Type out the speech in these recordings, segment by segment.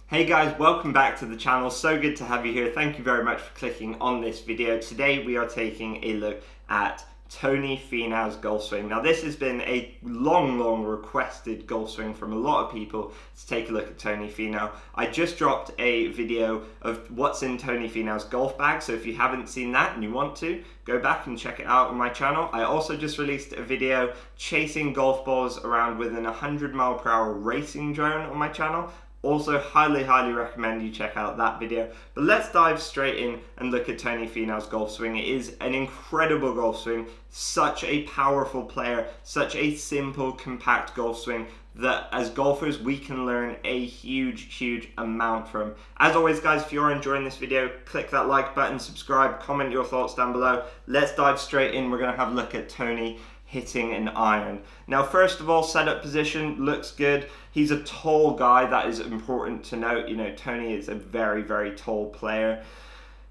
Hey guys, welcome back to the channel. So good to have you here. Thank you very much for clicking on this video. Today we are taking a look at Tony Finau's golf swing. Now this has been a long requested golf swing from a lot of people to take a look at Tony Finau. I just dropped a video of what's in Tony Finau's golf bag, so if you haven't seen that and you want to, go back and check it out on my channel. I also just released a video chasing golf balls around with an 100-mile-per-hour racing drone on my channel. Also, highly recommend you check out that video. But let's dive straight in and look at Tony Finau's golf swing. It is an incredible golf swing, such a powerful player, such a simple, compact golf swing that as golfers we can learn a huge amount from. As always guys, if you're enjoying this video, click that like button, subscribe, comment your thoughts down below. Let's dive straight in. We're going to have a look at Tony hitting an iron. Now first of all, setup position looks good. He's a tall guy, that is important to note. You know, Tony is a very tall player.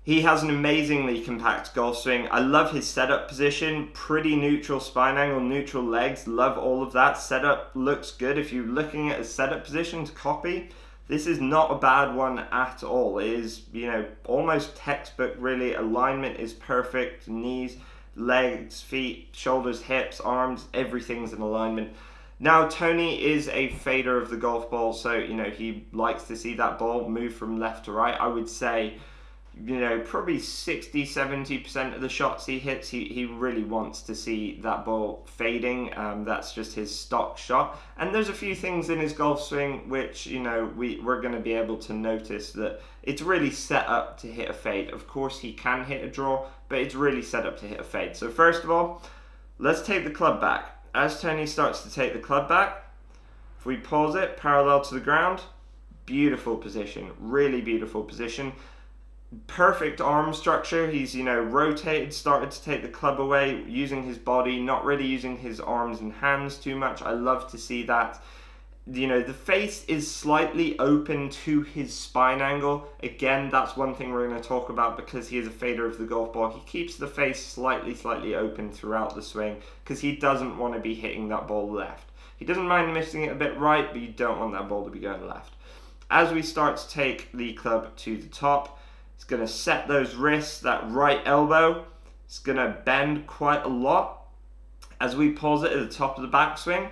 He has an amazingly compact golf swing. I love his setup position, pretty neutral spine angle, neutral legs, love all of that. Setup looks good. If you're looking at a setup position to copy, this is not a bad one at all. It is, you know, almost textbook really. Alignment is perfect, knees, legs, feet, shoulders, hips, arms, everything's in alignment. Now Tony is a fader of the golf ball, so you know he likes to see that ball move from left to right. I would say, you know, probably 60-70% of the shots he hits, he really wants to see that ball fading. That's just his stock shot. And there's a few things in his golf swing which, you know, we're going to be able to notice that it's really set up to hit a fade. Of course he can hit a draw, but it's really set up to hit a fade. So first of all, let's take the club back. As Tony starts to take the club back, if we pause it parallel to the ground, beautiful position, really beautiful position. Perfect arm structure. He's, you know, rotated, started to take the club away, using his body, not really using his arms and hands too much. I love to see that. You know, the face is slightly open to his spine angle. Again, that's one thing we're going to talk about because he is a fader of the golf ball. He keeps the face slightly open throughout the swing because he doesn't want to be hitting that ball left. He doesn't mind missing it a bit right, but you don't want that ball to be going left. As we start to take the club to the top, it's going to set those wrists, that right elbow. It's going to bend quite a lot. As we pause it at the top of the backswing,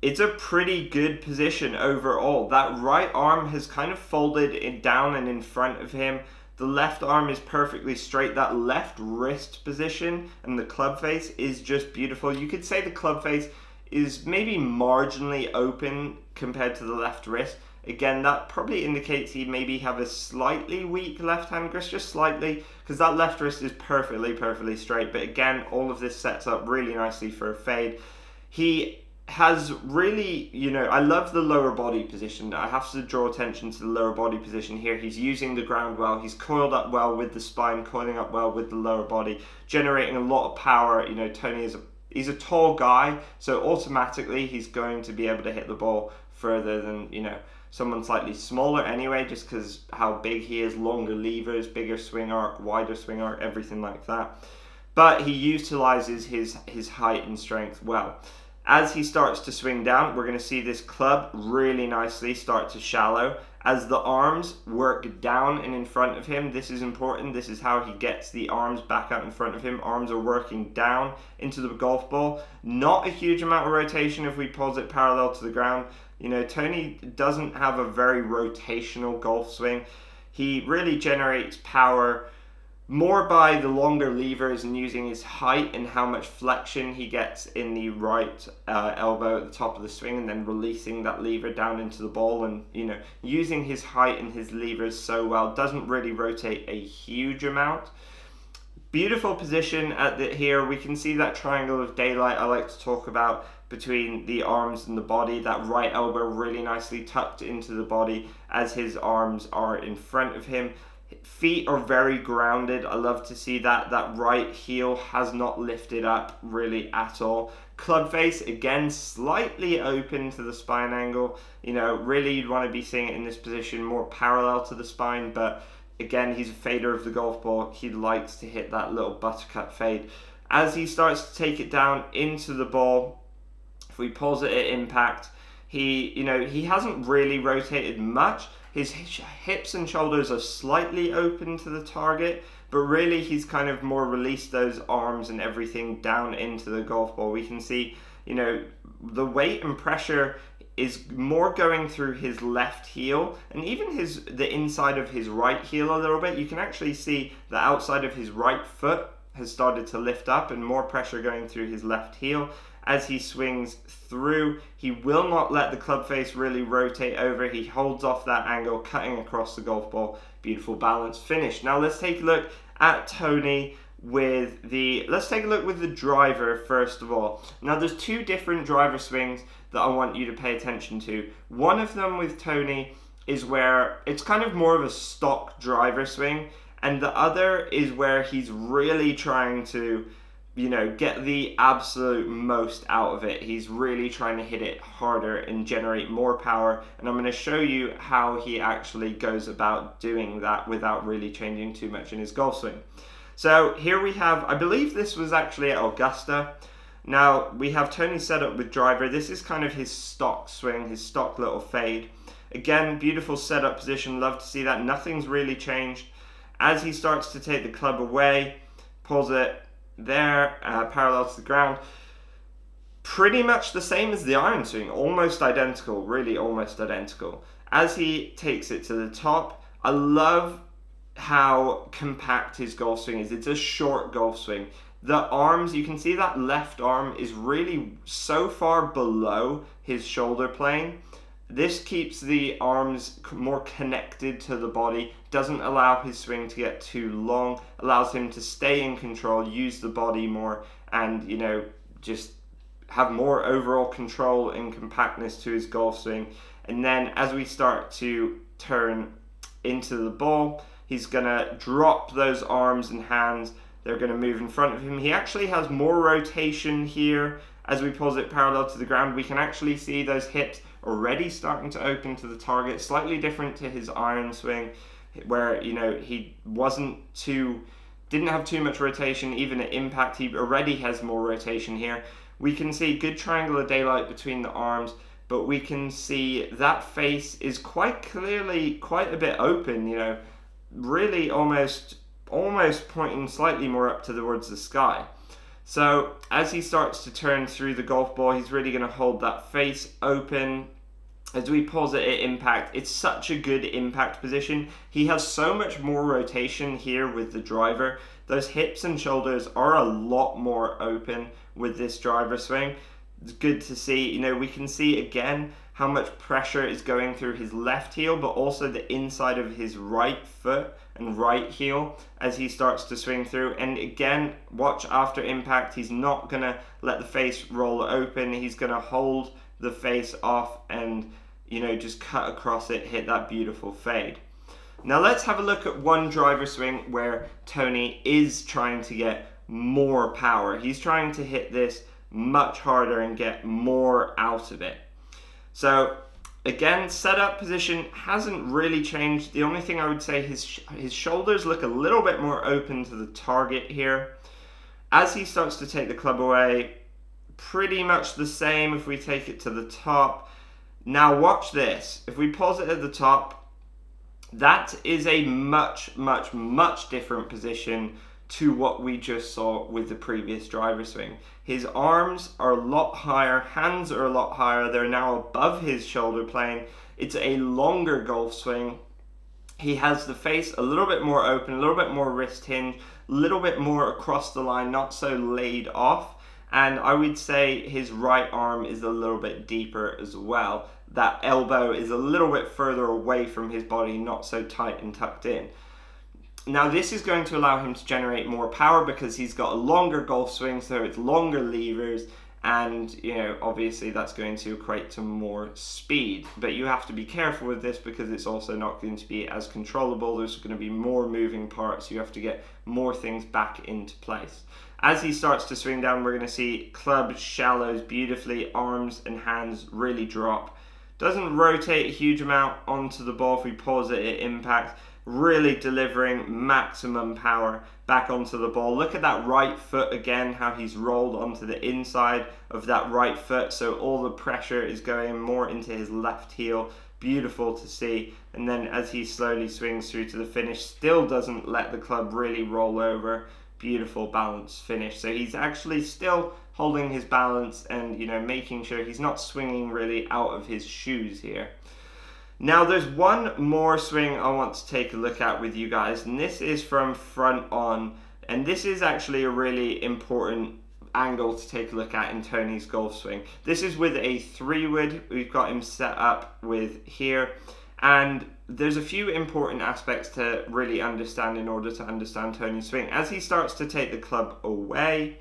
it's a pretty good position overall. That right arm has kind of folded down and in front of him. The left arm is perfectly straight. That left wrist position and the club face is just beautiful. You could say the club face is maybe marginally open compared to the left wrist. Again, that probably indicates he maybe have a slightly weak left hand grip, just slightly, because that left wrist is perfectly straight. But again, all of this sets up really nicely for a fade. He has really, you know, I love the lower body position. I have to draw attention to the lower body position here. He's using the ground well. He's coiled up well with the spine, coiling up well with the lower body, generating a lot of power. You know, Tony is he's a tall guy, so automatically he's going to be able to hit the ball further than, you know, someone slightly smaller anyway, just because how big he is, longer levers, bigger swing arc, wider swing arc, everything like that. But he utilizes his height and strength well. As he starts to swing down, we're going to see this club really nicely start to shallow. As the arms work down and in front of him, this is important. This is how he gets the arms back out in front of him. Arms are working down into the golf ball. Not a huge amount of rotation if we pause it parallel to the ground. You know, Tony doesn't have a very rotational golf swing. He really generates power more by the longer levers and using his height and how much flexion he gets in the right elbow at the top of the swing, and then releasing that lever down into the ball, and, you know, using his height and his levers so well. Doesn't really rotate a huge amount. Beautiful position at here. We can see that triangle of daylight I like to talk about between the arms and the body. That right elbow really nicely tucked into the body as his arms are in front of him. Feet are very grounded. I love to see that. That right heel has not lifted up really at all. Club face, again, slightly open to the spine angle. You know, really you'd want to be seeing it in this position more parallel to the spine, but again, he's a fader of the golf ball. He likes to hit that little buttercut fade. As he starts to take it down into the ball, if we pause it at impact, he hasn't really rotated much, His hips and shoulders are slightly open to the target, but really he's kind of more released those arms and everything down into the golf ball. We can see, you know, the weight and pressure is more going through his left heel, and even the inside of his right heel a little bit. You can actually see the outside of his right foot has started to lift up, and more pressure going through his left heel. As he swings through, he will not let the club face really rotate over. He holds off that angle, cutting across the golf ball. Beautiful balanced finish. Now let's take a look at Tony with let's take a look with the driver first of all. Now there's two different driver swings that I want you to pay attention to. One of them with Tony is where it's kind of more of a stock driver swing, and the other is where he's really trying to, you know, get the absolute most out of it. He's really trying to hit it harder and generate more power, and I'm going to show you how he actually goes about doing that without really changing too much in his golf swing. So here we have, I believe this was actually at Augusta. Now we have Tony set up with driver. This is kind of his stock swing, his stock little fade. Again, beautiful setup position, love to see that. Nothing's really changed. As he starts to take the club away, pulls it there, parallel to the ground. Pretty much the same as the iron swing, almost identical, really almost identical. As he takes it to the top, I love how compact his golf swing is. It's a short golf swing. The arms, you can see that left arm is really so far below his shoulder plane. This keeps the arms more connected to the body, doesn't allow his swing to get too long, allows him to stay in control, use the body more, and, you know, just have more overall control and compactness to his golf swing. And then as we start to turn into the ball, he's going to drop those arms and hands. They're going to move in front of him. He actually has more rotation here. As we pulls it parallel to the ground, we can actually see those hips already starting to open to the target. Slightly different to his iron swing, where, you know, he didn't have too much rotation. Even at impact, he already has more rotation here. We can see good triangle of daylight between the arms, but we can see that face is quite clearly quite a bit open, you know, really almost pointing slightly more up towards the sky. So as he starts to turn through the golf ball, he's really going to hold that face open. As we pause it at impact, it's such a good impact position. He has so much more rotation here with the driver. Those hips and shoulders are a lot more open with this driver swing. It's good to see. You know, we can see again how much pressure is going through his left heel, but also the inside of his right foot and right heel as he starts to swing through. And again, watch after impact, he's not going to let the face roll open. He's going to hold the face off and, you know, just cut across it, hit that beautiful fade. Now let's have a look at one driver swing where Tony is trying to get more power. He's trying to hit this much harder and get more out of it. So again, setup position hasn't really changed. The only thing I would say, his shoulders look a little bit more open to the target here. As he starts to take the club away, pretty much the same if we take it to the top. Now watch this. If we pause it at the top, that is a much different position to what we just saw with the previous driver swing. His arms are a lot higher, hands are a lot higher, they're now above his shoulder plane. It's a longer golf swing. He has the face a little bit more open, a little bit more wrist hinge, a little bit more across the line, not so laid off. And I would say his right arm is a little bit deeper as well. That elbow is a little bit further away from his body, not so tight and tucked in. Now this is going to allow him to generate more power because he's got a longer golf swing, so it's longer levers, and, you know, obviously that's going to equate to more speed. But you have to be careful with this because it's also not going to be as controllable. There's going to be more moving parts. You have to get more things back into place. As he starts to swing down, we're going to see club shallows beautifully, arms and hands really drop. Doesn't rotate a huge amount onto the ball if we pause it at impact. Really delivering maximum power back onto the ball. Look at that right foot again, how he's rolled onto the inside of that right foot, so all the pressure is going more into his left heel. beautiful to see. And then as he slowly swings through to the finish, still doesn't let the club really roll over. Beautiful balanced finish. So he's actually still holding his balance and, you know, making sure he's not swinging really out of his shoes here. Now there's one more swing I want to take a look at with you guys, and this is from front on, and this is actually a really important angle to take a look at in Tony's golf swing. This is with a 3-wood we've got him set up with here, and there's a few important aspects to really understand in order to understand Tony's swing. As he starts to take the club away,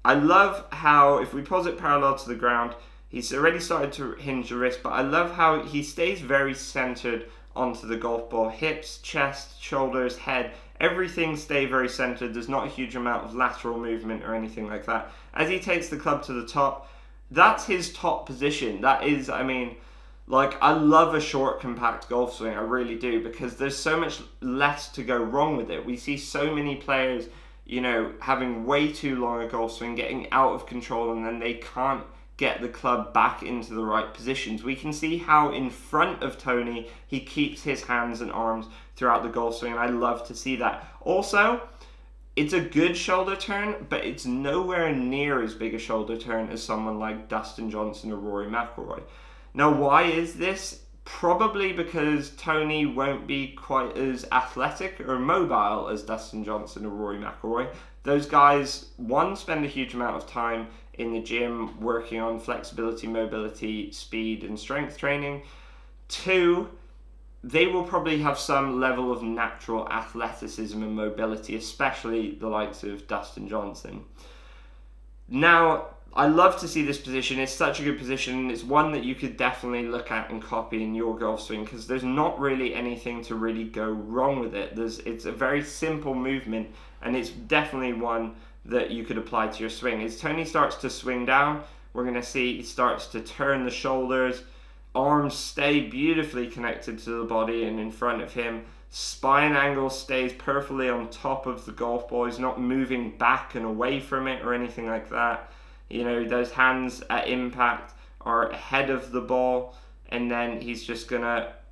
I love how, if we pause it parallel to the ground, he's already started to hinge the wrist, but I love how he stays very centered onto the golf ball. Hips, chest, shoulders, head, everything stay very centered. There's not a huge amount of lateral movement or anything like that. As he takes the club to the top, that's his top position. That is, I mean, like, I love a short, compact golf swing. I really do, because there's so much less to go wrong with it. We see so many players, you know, having way too long a golf swing, getting out of control, and then they can't get the club back into the right positions. We can see how in front of Tony, he keeps his hands and arms throughout the golf swing, and I love to see that. Also, it's a good shoulder turn, but it's nowhere near as big a shoulder turn as someone like Dustin Johnson or Rory McIlroy. Now, why is this? Probably because Tony won't be quite as athletic or mobile as Dustin Johnson or Rory McIlroy. Those guys, one, spend a huge amount of time in the gym working on flexibility, mobility, speed, and strength training. Two, they will probably have some level of natural athleticism and mobility, especially the likes of Dustin Johnson. Now, I love to see this position. It's such a good position. It's one that you could definitely look at and copy in your golf swing, because there's not really anything to really go wrong with it. It's a very simple movement, and it's definitely one that you could apply to your swing. As Tony starts to swing down, we're going to see he starts to turn the shoulders, arms stay beautifully connected to the body and in front of him, spine angle stays perfectly on top of the golf ball. He's not moving back and away from it or anything like that. You know, those hands at impact are ahead of the ball, and then he's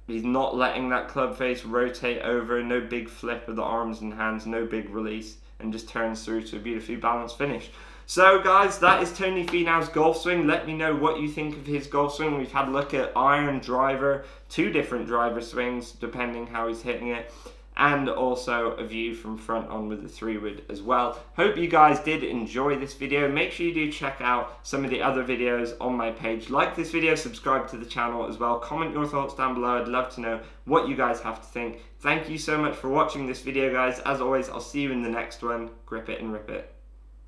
not letting that club face rotate over. No big flip of the arms and hands, no big release, and just turns through to a beautifully balanced finish. So guys, that is Tony Finau's golf swing. Let me know what you think of his golf swing. We've had a look at iron, driver, 2 different driver swings depending how he's hitting it, and also a view from front on with the 3-wood as well. Hope you guys did enjoy this video. Make sure you do check out some of the other videos on my page. Like this video, subscribe to the channel as well. Comment your thoughts down below. I'd love to know what you guys have to think. Thank you so much for watching this video, guys. As always, I'll see you in the next one. Grip it and rip it.